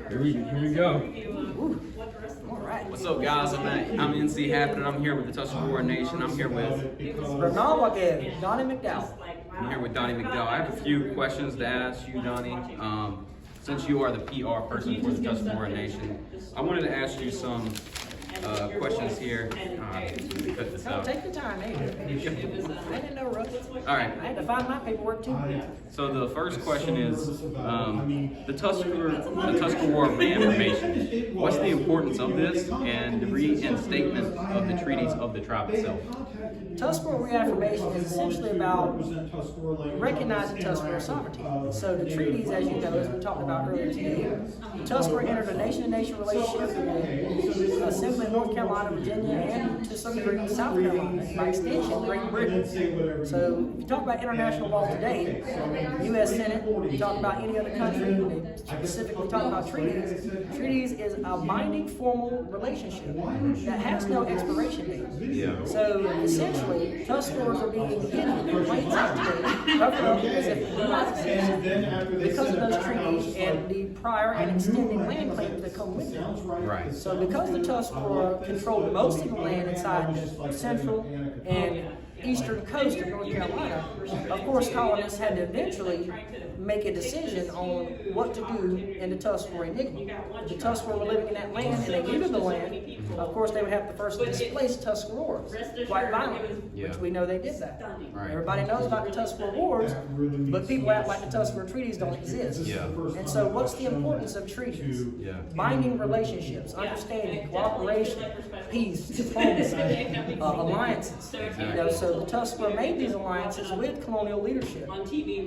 Here we go. Ooh. All right. What's up, guys? I'm NC Happening. I'm here with the Tuscarora Nation. I'm here with Donnie McDowell. I'm here with Donnie McDowell. I have a few questions to ask you, Donnie. Since you are the PR person for the Tuscarora Nation, I wanted to ask you some questions here. Cut this out. Take your time, I didn't know, Russ. All right. I had to find my paperwork too. So the first question is the Tuscarora Reaffirmation. What's the importance of this and the reinstatement of the treaties of the tribe itself? Tuscarora Reaffirmation is essentially about recognizing Tuscarora sovereignty. So the treaties, as you know, as we talked about earlier today, Tuscarora entered a nation-to-nation relationship with Assembly of North Carolina, Virginia, and to some degree South Carolina, by extension, Great Britain. So if you talk about international law today, U.S. Senate, you talk about any other country, they specifically talk about treaties. Treaties is a binding formal relationship that has no expiration date. Yeah. So essentially, Tuscaroras are being hidden in plain sight today, covered up as if they do not exist, because of those treaties and the prior and extending land claims that come with them. Right. So because the Tuscarora controlled most of the land inside the central and eastern coast of North Carolina, of course colonists had to eventually make a decision on what to do in the Tuscarora enigma. If the Tuscarora were living in that land and they needed the land, of course they would have to first displace Tuscaroras quite violently, which we know they did that. Right. Everybody knows about the Tuscarora Wars, but people act like the Tuscarora treaties don't exist. Yeah. And so what's the importance of treaties? Yeah. Binding relationships, understanding, cooperation, peace, diplomacy, alliances. You know, so the Tuscarora made these alliances with colonial leadership,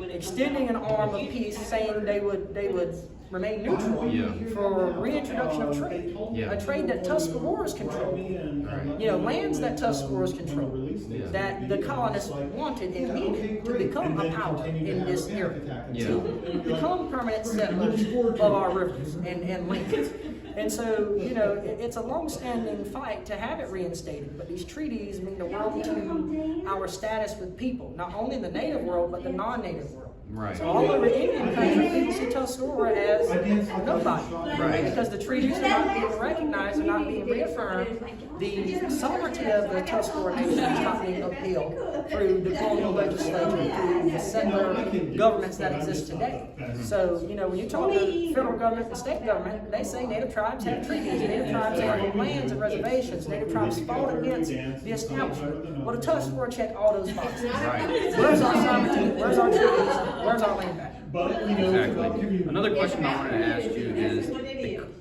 extending an arm of peace, saying they would remain neutral for reintroduction of trade, a trade that Tuscaroras control. You know, lands that Tuscaroras control, that the colonists wanted and needed to become a power in this era, to become permanent settlers of our rivers and lands. And so, you know, it's a long-standing fight to have it reinstated, but these treaties mean the world to our status with people, not only in the native world, but the non-native world. Right. So all over Indian country, people see Tuscarora as nobody. Right. Because the treaties are not being recognized, are not being reaffirmed. The sovereignty of the Tuscarora Nation is not being upheld through the colonial legislature, through the settler governments that exist today. So, you know, when you talk to the federal government and state government, they say Native tribes have treaties, Native tribes have lands and reservations, Native tribes fought against the establishment. Well, the Tuscarora check all those boxes. Right. Where's our sovereignty? Where's our treaties? Where's our land back? Exactly. Another question I wanted to ask you is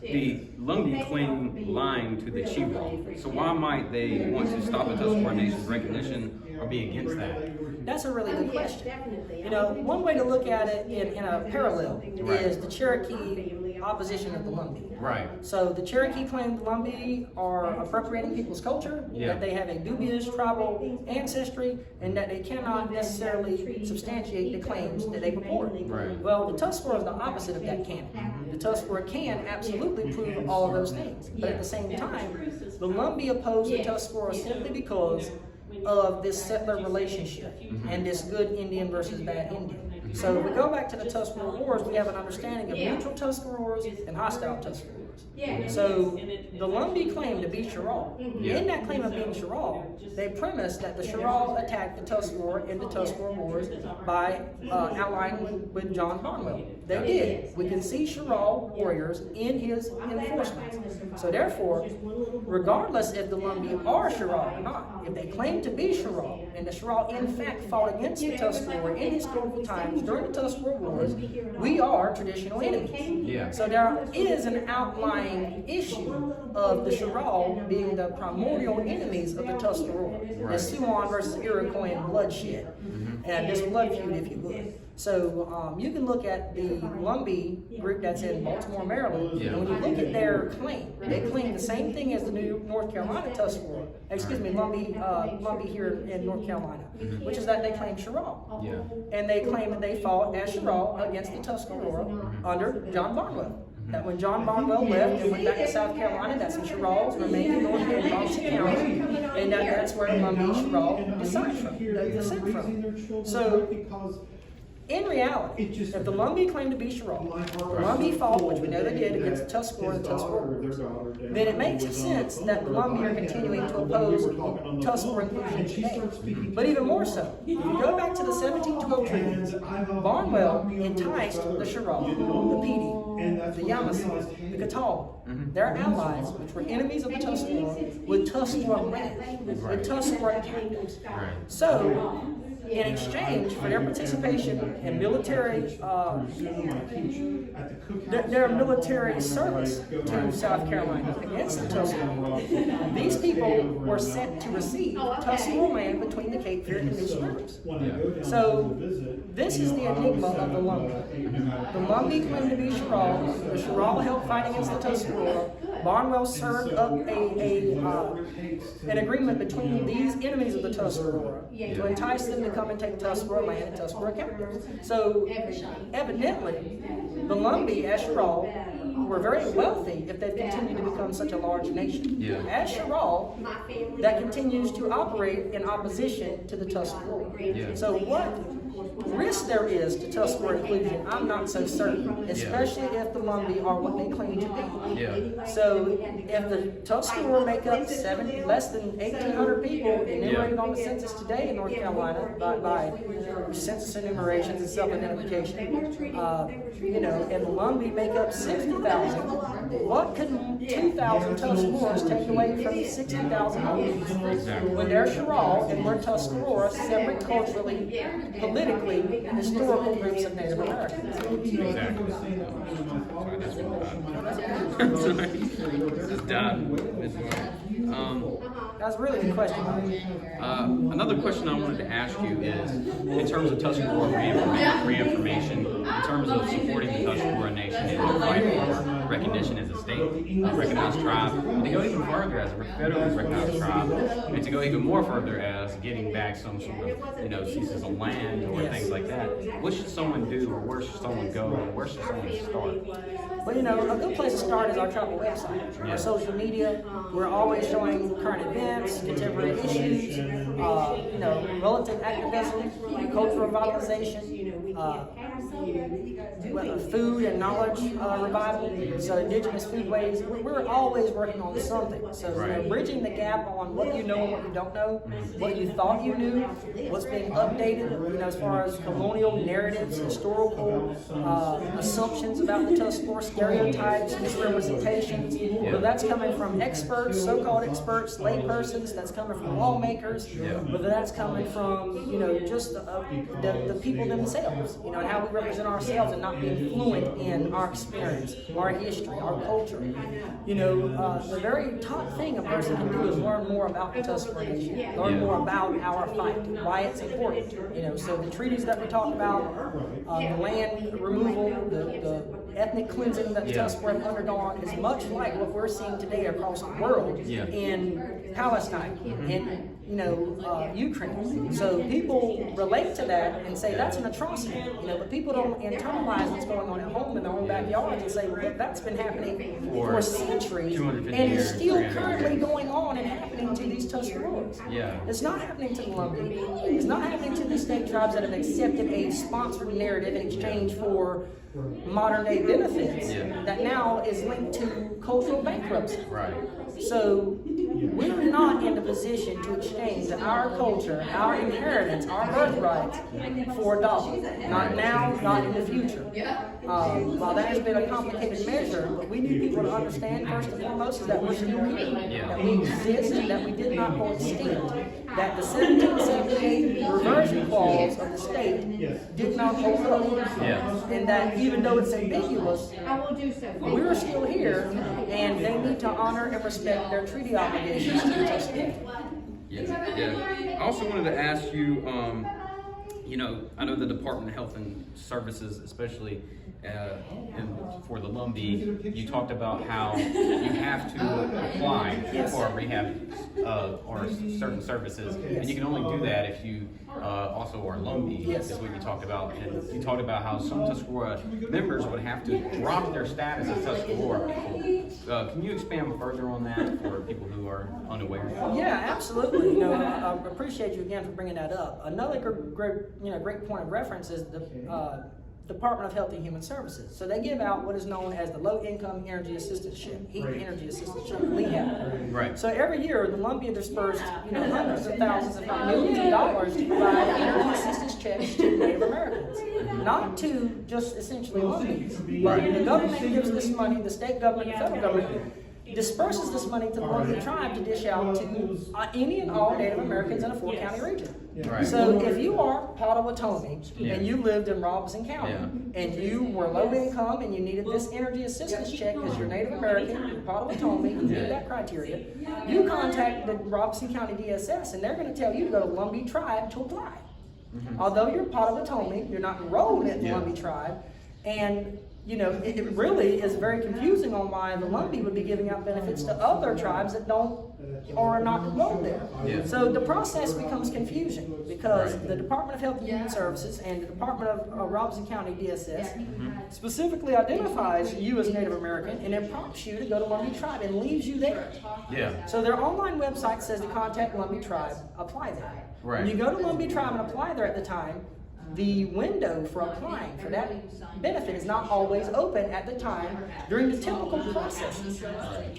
the Lumbee claim line to the Chiraw. So why might they want to stop the Tuscarora Nation's recognition or be against that? That's a really good question. You know, one way to look at it in a parallel is the Cherokee opposition of the Lumbee. Right. So the Cherokee claim the Lumbee are appropriating people's culture, that they have a dubious tribal ancestry, and that they cannot necessarily substantiate the claims that they purport. Right. Well, the Tuscarora is the opposite of that canon. The Tuscarora can absolutely prove all of those things, but at the same time, the Lumbee oppose the Tuscarora simply because of this settler relationship and this good Indian versus bad Indian. So if we go back to the Tuscarora Wars, we have an understanding of neutral Tuscaroras and hostile Tuscaroras. So the Lumbee claim to be Chiraw. In that claim of being Chiraw, they premised that the Chiraw attacked the Tuscarora in the Tuscarora Wars by allying with John Barnwell. They did. We can see Chiraw warriors in his enforcement. So therefore, regardless if the Lumbee are Chiraw or not, if they claim to be Chiraw, and the Chiraw in fact fought against the Tuscarora in historical times during the Tuscarora Wars, we are traditional enemies. So there is an outlying issue of the Chiraw being the primordial enemies of the Tuscarora. The Siouan versus Iroquois bloodshed, and this blood feud, if you will. So you can look at the Lumbee group that's in Baltimore, Maryland, and when you look at their claim, they claim the same thing as the new North Carolina Tuscarora. Excuse me, Lumbee here in North Carolina, which is that they claim Chiraw. And they claim that they fought as Chiraw against the Tuscarora under John Barnwell. That when John Barnwell left and went back to South Carolina, that some Chiraws remained in North Carolina, and that's where Lumbee Chiraw descend from. So In reality, if the Lumbee claimed to be Sherrall, the Lumbee fought, which we know they did, against the Tuscarora and the Tuscarora Wars, then it makes sense that the Lumbee are continuing to oppose Tuscarora inclusion today. But even more so, if you go back to the 1712 treaties, Barnwell enticed the Sherrall, the Petey, the Yamasee, the Catawba, their allies, which were enemies of the Tuscarora, with Tuscarora land, with Tuscarora captives. So, in exchange for their participation in military, their military service to South Carolina against the Tuscarora, these people were sent to receive Tuscarora land between the Cape Fear and Noosa rivers. So this is the enigma of the Lumbee. The Lumbee claimed to be Sherrall. The Sherrall helped fight against the Tuscarora. Barnwell served up an agreement between these enemies of the Tuscarora to entice them to come and take Tuscarora land and Tuscarora captives. So evidently, the Lumbee, as Sherrall, were very wealthy if they've continued to become such a large nation. As Sherrall, that continues to operate in opposition to the Tuscarora. So what risk there is to Tuscarora inclusion, I'm not so certain, especially if the Lumbee are what they claim to be. So if the Tuscarora make up less than 1,800 people enumerated on the census today in North Carolina by census enumerations and self-identification, and the Lumbee make up 60,000, what could 2,000 Tuscaroras take away from 60,000 Lumbees? When they're Sherrall and we're Tuscarora, separate culturally, politically, historical groups of Native Americans. Exactly. Just That's a really good question. Another question I wanted to ask you is, in terms of Tuscarora reaffirmation, in terms of supporting the Tuscarora Nation and the fight for recognition as a state, recognized tribe, and to go even further as a federally recognized tribe, and to go even more further as getting back some sort of, pieces of land or things like that. What should someone do, or where should someone go, or where should someone start? Well, a good place to start is our tribal website. Our social media, we're always showing current events, contemporary issues, relative activism, cultural revitalization, food and knowledge revival, so indigenous foodways. We're always working on something. So bridging the gap on what you know and what you don't know, what you thought you knew, what's being updated, as far as colonial narratives, historical assumptions about the Tuscarora, stereotypes, misrepresentations. Whether that's coming from experts, so-called experts, laypersons, that's coming from lawmakers, whether that's coming from, just the people themselves, and how we represent ourselves and not being fluent in our experience, our history, our culture. The very top thing a person can do is learn more about the Tuscarora Nation, learn more about our fight, why it's important. So the treaties that we talk about, the land removal, the ethnic cleansing that the Tuscarora have undergone is much like what we're seeing today across the world in Palestine, in Ukraine. So people relate to that and say that's an atrocity, but people don't internalize what's going on at home in their own backyards and say, well, look, that's been happening for centuries and is still currently going on and happening to these Tuscaroras. It's not happening to the Lumbee. It's not happening to the state tribes that have accepted a sponsored narrative in exchange for modern day benefits that now is linked to cultural bankruptcy. So we're not in a position to exchange our culture, our inheritance, our birthrights for a dollar. Not now, not in the future. While that has been a complicated measure, what we need people to understand first and foremost is that we're still here, that we exist, and that we did not go extinct, that the 1778 reversion clause of the state did not hold up, and that even though it's ambiguous, we're still here, and they need to honor and respect their treaty obligations to the Tuscarora. I also wanted to ask you, I know the Department of Health and Services, especially for the Lumbee, you talked about how you have to apply for a rehab or certain services, and you can only do that if you also are Lumbee, is what you talked about. And you talked about how some Tuscarora members would have to drop their status as Tuscarora people. Can you expand further on that for people who are unaware? Yeah, absolutely. You know, I appreciate you again for bringing that up. Another great point of reference is the Department of Health and Human Services. So they give out what is known as the Low Income Energy Assistance Chip, Heat Energy Assistance Chip, LEHAP. Right. So every year, the Lumbee dispersed, hundreds of thousands, if not millions of dollars to provide energy assistance checks to Native Americans, not to just essentially Lumbees. But the government gives this money, the state government, the federal government disperses this money to the Lumbee tribe to dish out to any and all Native Americans in a 4-county region. Right. So if you are Potawatomi and you lived in Robeson County and you were low income and you needed this energy assistance check because you're Native American, you're Potawatomi, you meet that criteria, you contact the Robeson County DSS and they're going to tell you to go to Lumbee tribe to apply. Although you're Potawatomi, you're not enrolled in the Lumbee tribe, and it really is very confusing on why the Lumbee would be giving out benefits to other tribes that don't or are not enrolled there. Yeah. So the process becomes confusing because the Department of Health and Human Services and the Department of Robeson County DSS specifically identifies you as Native American and it prompts you to go to Lumbee tribe and leaves you there. Yeah. So their online website says to contact Lumbee tribe, apply there. Right. When you go to Lumbee tribe and apply there at the time, the window for applying for that benefit is not always open at the time during the typical process.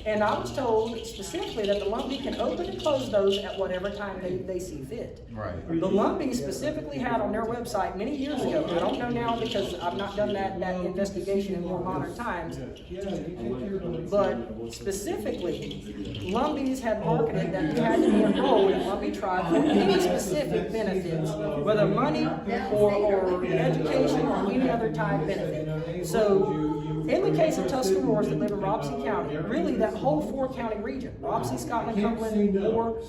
And I was told specifically that the Lumbee can open and close those at whatever time they see fit. Right. The Lumbee specifically had on their website many years ago, I don't know now because I've not done that investigation in more modern times, but specifically, Lumbees had marketed that you had to be enrolled in Lumbee tribe for any specific benefits, whether money or education or any other type benefit. So in the case of Tuscaroras that live in Robeson County, really that whole 4-county region, Robeson, Scotland, Cumberland, Moore,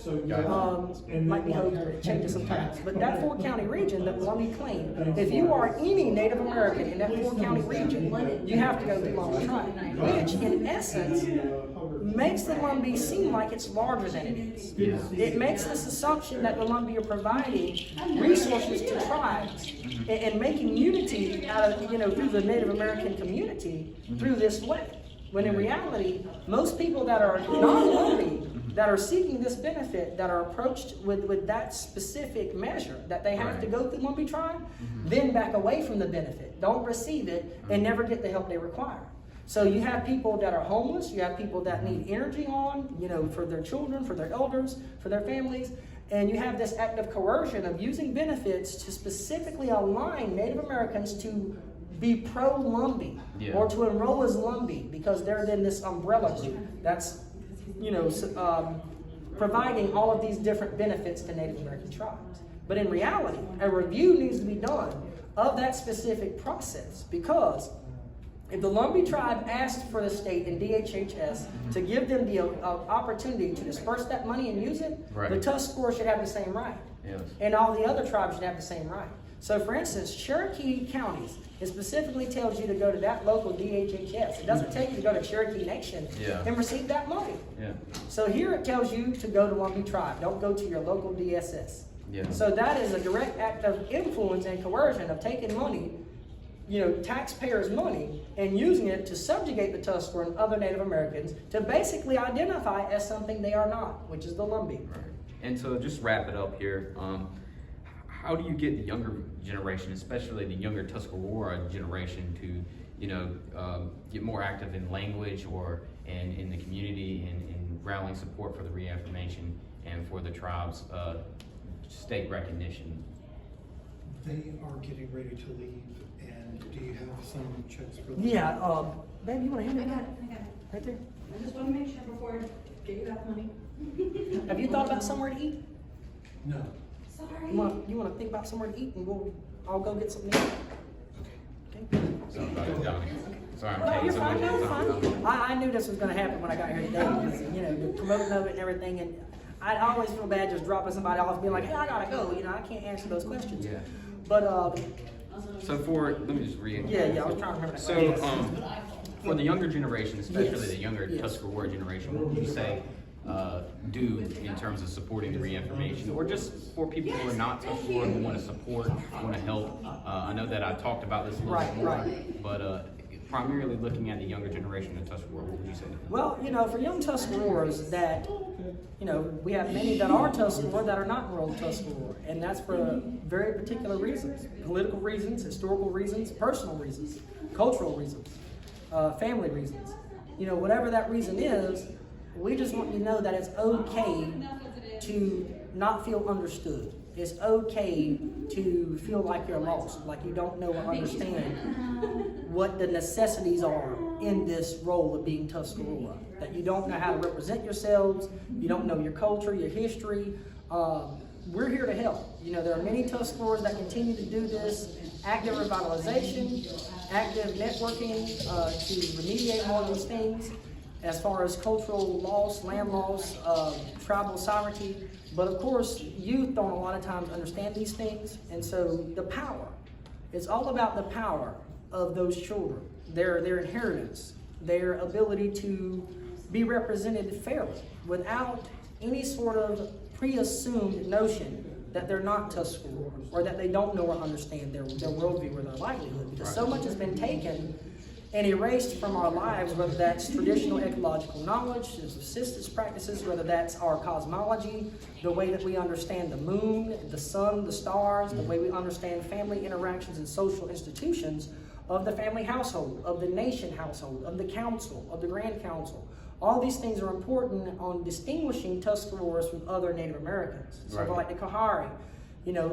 might be Hope, it changes sometimes, but that 4-county region that Lumbee claim, if you are any Native American in that 4-county region, you have to go through Lumbee tribe, which in essence makes the Lumbee seem like it's larger than it is. It makes this assumption that the Lumbee are providing resources to tribes and making unity out of, through the Native American community through this way. When in reality, most people that are non-Lumbee, that are seeking this benefit, that are approached with that specific measure, that they have to go through Lumbee tribe, then back away from the benefit, don't receive it, and never get the help they require. So you have people that are homeless, you have people that need energy on, for their children, for their elders, for their families, and you have this act of coercion of using benefits to specifically align Native Americans to be pro-Lumbee or to enroll as Lumbee because they're in this umbrella group that's, providing all of these different benefits to Native American tribes. But in reality, a review needs to be done of that specific process because if the Lumbee tribe asked for the state and DHHS to give them the opportunity to disperse that money and use it, the Tuscarora should have the same right. And all the other tribes should have the same right. So for instance, Cherokee counties, it specifically tells you to go to that local DHHS. It doesn't tell you to go to Cherokee Nation and receive that money. So here it tells you to go to Lumbee tribe. Don't go to your local DSS. So that is a direct act of influence and coercion of taking money, taxpayers' money, and using it to subjugate the Tuscarora and other Native Americans to basically identify as something they are not, which is the Lumbee. And to just wrap it up here, how do you get the younger generation, especially the younger Tuscarora generation, to get more active in language or in the community and rallying support for the reaffirmation and for the tribe's state recognition? They are getting ready to leave, and do you have some checks for them? Yeah, babe, you want to hand me that? I got it. Right there. I just want to make sure before I give you that money. Have you thought about somewhere to eat? No. Sorry. You want to think about somewhere to eat, and I'll go get something to eat. Okay. Sorry about it, Donnie. Sorry, I'm No, taking you're so fine. much No, of you're your time. fine. I knew this was going to happen when I got here today. The promoting of it and everything, and I always feel bad just dropping somebody off, being like, "Hey, I gotta go." I can't answer those questions. Yeah. But So let me just read. yeah, I was trying to remember that. So for the younger generation, especially Yes. the younger Yes. Tuscarora generation, what would you say do in terms of supporting the Reaffirmation, or just for people who are not Tuscarora who want to support, want to help? I know that I talked about this a little bit more, but primarily looking at the younger generation of Tuscarora, what would you say? Well, for young Tuscaroras that, we have many that are Tuscarora that are not enrolled Tuscarora, and that's for very particular reasons: political reasons, historical reasons, personal reasons, cultural reasons, family reasons. Whatever that reason is, we just want you to know that it's okay to not feel understood. It's okay to feel like you're lost, like you don't know or understand what the necessities are in this role of being Tuscarora. That you don't know how to represent yourselves, you don't know your culture, your history. We're here to help. There are many Tuscaroras that continue to do this active revitalization, active networking to remediate all these things as far as cultural loss, land loss, tribal sovereignty. But of course, youth don't a lot of times understand these things, and so the power, it's all about the power of those children, their inheritance, their ability to be represented fairly without any sort of pre-assumed notion that they're not Tuscarora or that they don't know or understand their worldview or their livelihood, because so much has been taken and erased from our lives, whether that's traditional ecological knowledge, subsistence practices, whether that's our cosmology, the way that we understand the moon, the sun, the stars, the way we understand family interactions and social institutions of the family household, of the nation household, of the council, of the grand council. All these things are important on distinguishing Tuscaroras from other Native Americans. So like the Kahari,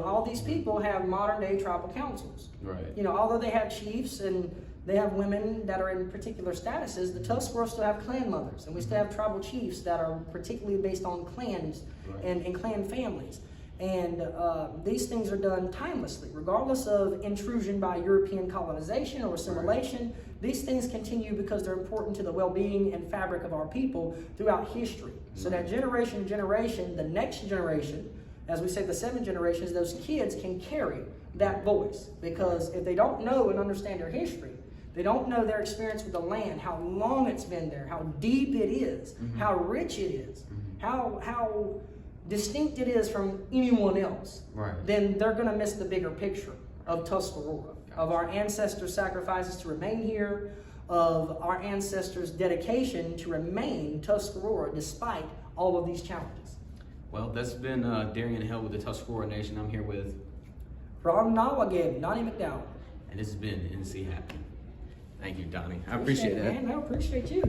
all these people have modern day tribal councils. Right. Although they have chiefs and they have women that are in particular statuses, the Tuscaroras still have clan mothers, and we still have tribal chiefs that are particularly based on clans and clan families. And these things are done timelessly, regardless of intrusion by European colonization or assimilation. These things continue because they're important to the well-being and fabric of our people throughout history. So that generation to generation, the next generation, as we say the 7 generations, those kids can carry that voice. Because if they don't know and understand their history, they don't know their experience with the land, how long it's been there, how deep it is, how rich it is, how distinct it is from anyone else, then they're going to miss the bigger picture of Tuscarora, of our ancestors' sacrifices to remain here, of our ancestors' dedication to remain Tuscarora despite all of these challenges. Well, that's been Darian Hill with the Tuscarora Nation. I'm here with From Nawagib, Donnie McDowell. and this has been NC Happy. Thank you, Donnie. I appreciate that. Man, I appreciate you.